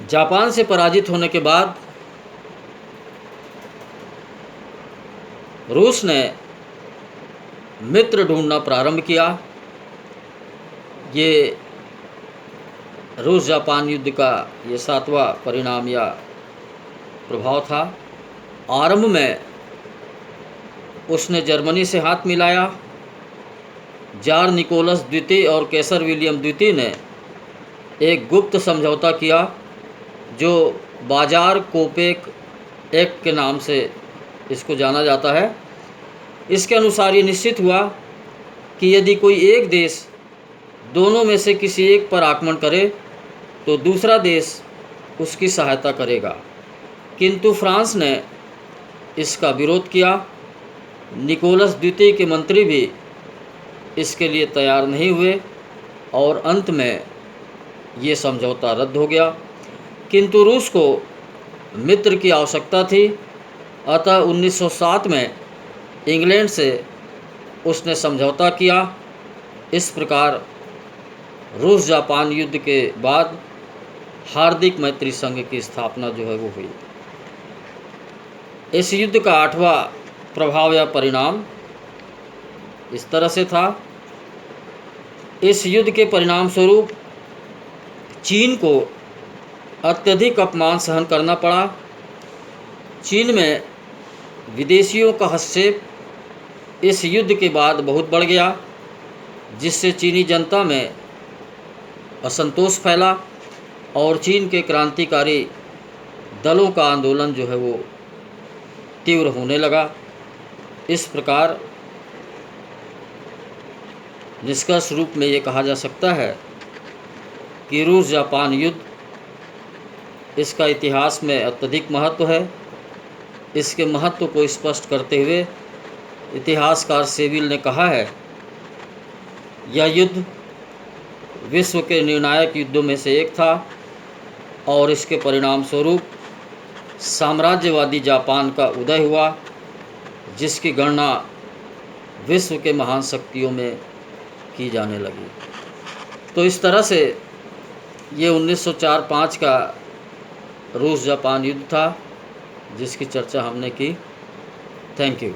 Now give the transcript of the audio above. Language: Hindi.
जापान से पराजित होने के बाद रूस ने मित्र ढूंढना प्रारंभ किया। ये रूस जापान युद्ध का ये 7वां परिणाम या प्रभाव था। आरंभ में उसने जर्मनी से हाथ मिलाया। जार निकोलस द्वितीय और कैसर विलियम द्वितीय ने एक गुप्त समझौता किया जो बाजार कोपेक एक्ट के नाम से इसको जाना जाता है। इसके अनुसार ये निश्चित हुआ कि यदि कोई एक देश दोनों में से किसी एक पर आक्रमण करे तो दूसरा देश उसकी सहायता करेगा, किंतु फ्रांस ने इसका विरोध किया। निकोलस द्वितीय के मंत्री भी इसके लिए तैयार नहीं हुए और अंत में ये समझौता रद्द हो गया। किंतु रूस को मित्र की आवश्यकता थी, अतः 1907 में इंग्लैंड से उसने समझौता किया। इस प्रकार रूस जापान युद्ध के बाद हार्दिक मैत्री संघ की स्थापना जो है वो हुई। इस युद्ध का 8वां प्रभाव या परिणाम इस तरह से था। इस युद्ध के परिणाम स्वरूप चीन को अत्यधिक अपमान सहन करना पड़ा। चीन में विदेशियों का हस्तक्षेप इस युद्ध के बाद बहुत बढ़ गया, जिससे चीनी जनता में असंतोष फैला और चीन के क्रांतिकारी दलों का आंदोलन जो है वो तीव्र होने लगा। इस प्रकार निष्कर्ष रूप में ये कहा जा सकता है कि रूस जापान युद्ध, इसका इतिहास में अत्यधिक महत्व है। इसके महत्व को स्पष्ट करते हुए इतिहासकार सेविल ने कहा है, यह युद्ध विश्व के निर्णायक युद्धों में से एक था और इसके परिणाम स्वरूप साम्राज्यवादी जापान का उदय हुआ, जिसकी गणना विश्व के महान शक्तियों में की जाने लगी। तो इस तरह से ये 1904-05 का रूस जापान युद्ध था जिसकी चर्चा हमने की। Thank you.